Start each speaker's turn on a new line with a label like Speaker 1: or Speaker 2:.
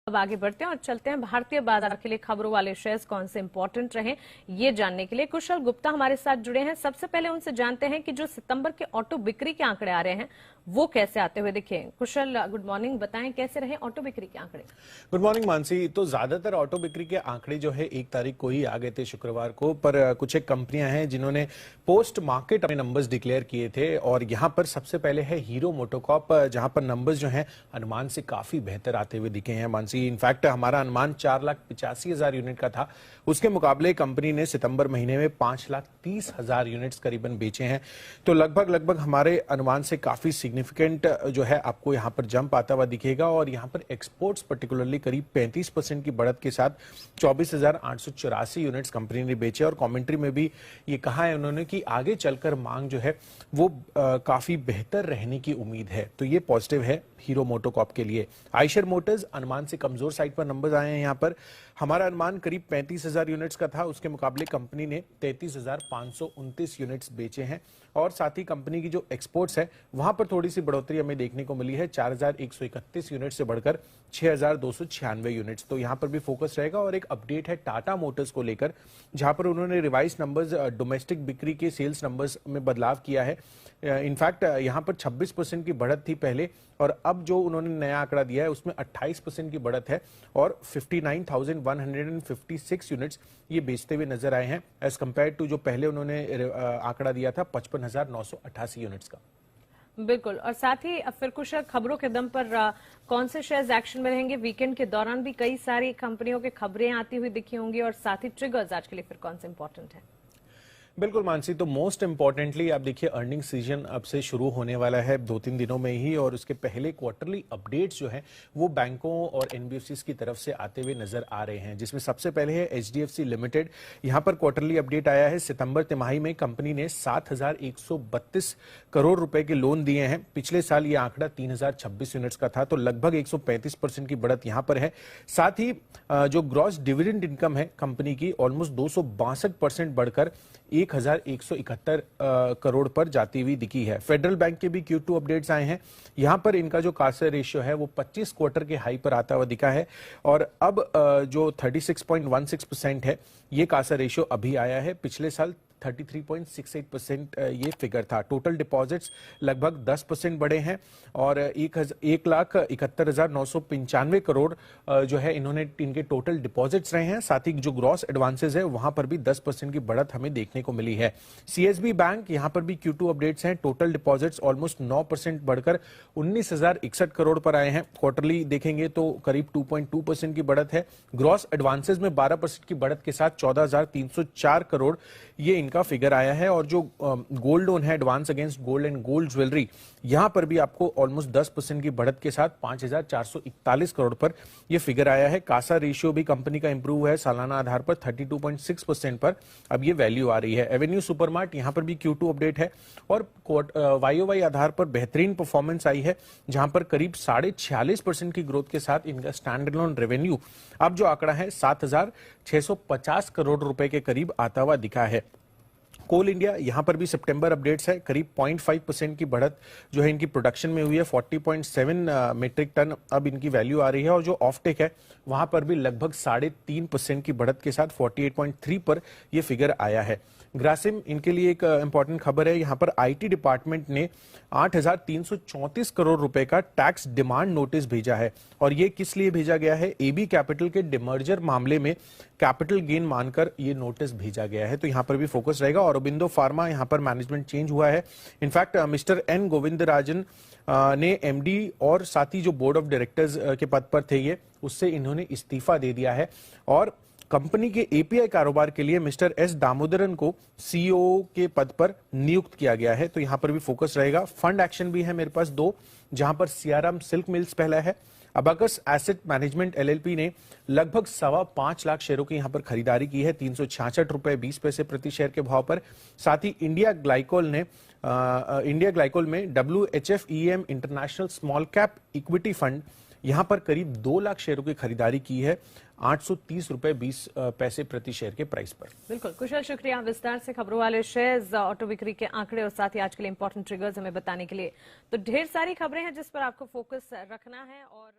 Speaker 1: अब आगे बढ़ते हैं और चलते हैं भारतीय बाजार के लिए खबरों वाले शेयर्स कौन से इंपॉर्टेंट रहे ये जानने के लिए कुशल गुप्ता हमारे साथ जुड़े हैं। सबसे पहले उनसे जानते हैं कि जो सितंबर के ऑटो बिक्री के आंकड़े आ रहे हैं वो कैसे आते हुए दिखे। कुशल गुड मॉर्निंग, बताएं कैसे रहे ऑटो बिक्री के आंकड़े।
Speaker 2: Good morning Mansi. तो ज्यादातर ऑटो बिक्री के आंकड़े जो है 1 तारीख को ही आ गए थे शुक्रवार को, पर कुछ एक कंपनियां हैं जिन्होंने पोस्ट मार्केट अपने नंबर्स डिक्लेयर किए थे और यहां पर सबसे पहले है हीरो मोटोकॉर्प, जहां पर नंबर्स जो हैं अनुमान से काफी बेहतर आते हुए दिखे हैं मानसी। इनफैक्ट हमारा अनुमान 4,85,000 यूनिट का था, उसके मुकाबले कंपनी ने सितंबर महीने में 5,30,000 यूनिट्स करीबन बेचे हैं। तो लगभग हमारे अनुमान से काफी सिग्निफिकेंट जो है आपको यहां पर जंप आता हुआ दिखेगा और यहां पर एक्सपोर्ट्स पर्टिकुलरली करीब 35% की बढ़त के साथ 24,884 यूनिट्स कंपनी ने बेचे। और कमेंट्री में भी ये कहा है उन्होंने कि आगे चलकर मांग जो है वो काफी बेहतर रहने की उम्मीद है। तो ये पॉजिटिव है हीरो मोटोकॉर्प के लिए। आयशर मोटर्स अनुमान से कमजोर साइड पर नंबर्स आए हैं। यहां पर हमारा अनुमान करीब 35,000 यूनिट्स का था, उसके मुकाबले कंपनी ने 33,529 यूनिट्स बेचे हैं। और साथ ही कंपनी की जो एक्सपोर्ट्स है वहां पर थोड़ी सी बढ़ोतरी हमें देखने को मिली है, 4,131 यूनिट से बढ़कर 6,296 यूनिट्स। तो यहां पर भी फोकस रहेगा। और एक अपडेट है टाटा मोटर्स को लेकर, जहां पर उन्होंने रिवाइज नंबर्स डोमेस्टिक बिक्री के सेल्स नंबर्स में बदलाव किया है। इनफैक्ट यहां पर 26% की बढ़त थी पहले, और अब जो उन्होंने नया आंकड़ा दिया है उसमें 28% की बढ़त है और 59,156 यूनिट्स ये बेचते हुए नजर आए हैं, एज कंपेयर टू जो पहले उन्होंने आंकड़ा दिया था 55,988 यूनिट्स का।
Speaker 1: बिल्कुल। और साथ ही फिर कुछ खबरों के दम पर कौन से शेयर्स एक्शन में रहेंगे। वीकेंड के दौरान भी कई सारी कंपनियों की खबरें आती हुई दिखी होंगी और साथ ही ट्रिगर्स आज के लिए फिर कौन से इंपॉर्टेंट है।
Speaker 2: बिल्कुल मानसी, तो मोस्ट इंपॉर्टेंटली आप देखिए अर्निंग सीजन अब से शुरू होने वाला है 2-3 दिनों में ही, और उसके पहले क्वार्टरली अपडेट्स जो हैं वो बैंकों और एनबीएफसीज की तरफ से आते हुए नजर आ रहे हैं, जिसमें सबसे पहले है एचडीएफसी लिमिटेड। यहां पर क्वार्टरली अपडेट आया है। सितंबर तिमाही में कंपनी ने 7,132 करोड़ रुपए के लोन दिए हैं। पिछले साल ये आंकड़ा 3,026 यूनिट्स का था, तो लगभग 135% की बढ़त यहां पर है। साथ ही जो ग्रॉस डिविडेंड इनकम है कंपनी की ऑलमोस्ट 262% बढ़कर 1,171 करोड़ पर जाती हुई दिखी है। फेडरल बैंक के भी Q2 अपडेट्स आए हैं। यहां पर इनका जो कासा रेशियो है वो 25 क्वार्टर के हाई पर आता हुआ दिखा है, और अब जो 36.16% है ये कासा रेशियो अभी आया है। पिछले साल 33.68% ये फिगर था। टोटल डिपॉजिट्स लगभग 10% बढ़े हैं और 1,71,995 करोड़ जो है इन्होंने इनके टोटल डिपॉजिट्स रहे हैं। साथ ही जो ग्रॉस एडवांसेस है वहां पर भी 10% की बढ़त हमें देखने को मिली है। सीएसबी बैंक यहां पर भी Q2 अपडेट्स हैं। टोटल डिपॉजिट्स ऑलमोस्ट 9% बढ़कर 19,061 करोड़ पर आए हैं। क्वार्टरली देखेंगे तो करीब 2.2% की बढ़त है। ग्रॉस एडवांसेस में 12% की बढ़त के साथ 14,304 करोड़ ये इनका फिगर आया है। और जो गोल्ड लोन है advance against gold and gold jewellery, यहां पर भी आपको ऑलमोस्ट 10% की बढ़त के साथ 5,441 करोड़ पर यह फिगर आया है। कासा रेशियो भी कंपनी का इंप्रूव है, सालाना आधार पर 32.6% पर अब ये वैल्यू आ रही है। एवेन्यू सुपरमार्ट यहां पर भी Q2 अपडेट है और YOY आधार पर बेहतरीन परफॉर्मेंस आई है, जहां पर करीब 46.5% की ग्रोथ के साथ इनका स्टैंड अलोन रेवेन्यू अब जो आंकड़ा है 7,650 करोड़ रुपए के करीब आता हुआ दिखा है। कोल इंडिया यहां पर भी सितंबर अपडेट्स है। करीब 0.5% की बढ़त जो है इनकी प्रोडक्शन में हुई है। 40.7 मीट्रिक टन अब इनकी वैल्यू आ रही है, और जो ऑफटेक है वहां पर भी लगभग 3.5% की बढ़त के साथ 48.3 पर यह फिगर आया है। ग्रासिम इनके लिए एक इंपॉर्टेंट खबर है। यहां पर आईटी डिपार्टमेंट ने 8,334 करोड़ रुपए का टैक्स डिमांड नोटिस भेजा है, और ये किस लिए भेजा गया है। एबी कैपिटल के डिमर्जर मामले में कैपिटल गेन मानकर ये नोटिस भेजा गया है, तो यहां पर भी फोकस रहेगा। औरोबिंदो फार्मा यहां पर मैनेजमेंट चेंज हुआ है। इनफैक्ट मिस्टर एन गोविंदराजन ने एमडी और साथ ही जो बोर्ड ऑफ डायरेक्टर्स के पद पर थे ये उससे इन्होंने इस्तीफा दे दिया है, और कंपनी के एपीआई कारोबार के लिए मिस्टर एस दामोदरन को सीईओ के पद पर नियुक्त किया गया है, तो यहां पर भी फोकस रहेगा। फंड एक्शन भी है मेरे पास 2, जहां पर सीआरएम सिल्क मिल्स पहला है। अबाकस एसेट मैनेजमेंट एलएलपी ने लगभग 5.25 लाख शेयरों की यहां पर खरीदारी की है 366 रुपए 20 पैसे प्रति शेयर के भाव पर। साथ ही इंडिया ग्लाइकोल में WHFEM international small cap equity fund यहां पर करीब 2 लाख शेयरों की खरीदारी की है 830 रुपए 20 पैसे प्रति शेयर के प्राइस पर।
Speaker 1: बिल्कुल कुशल, शुक्रिया विस्तार से खबरों वाले शेयर्स, ऑटो बिक्री के आंकड़े और साथ ही आज के लिए इंपॉर्टेंट ट्रिगर्स हमें बताने के लिए। तो ढेर सारी खबरें हैं जिस पर आपको फोकस रखना है और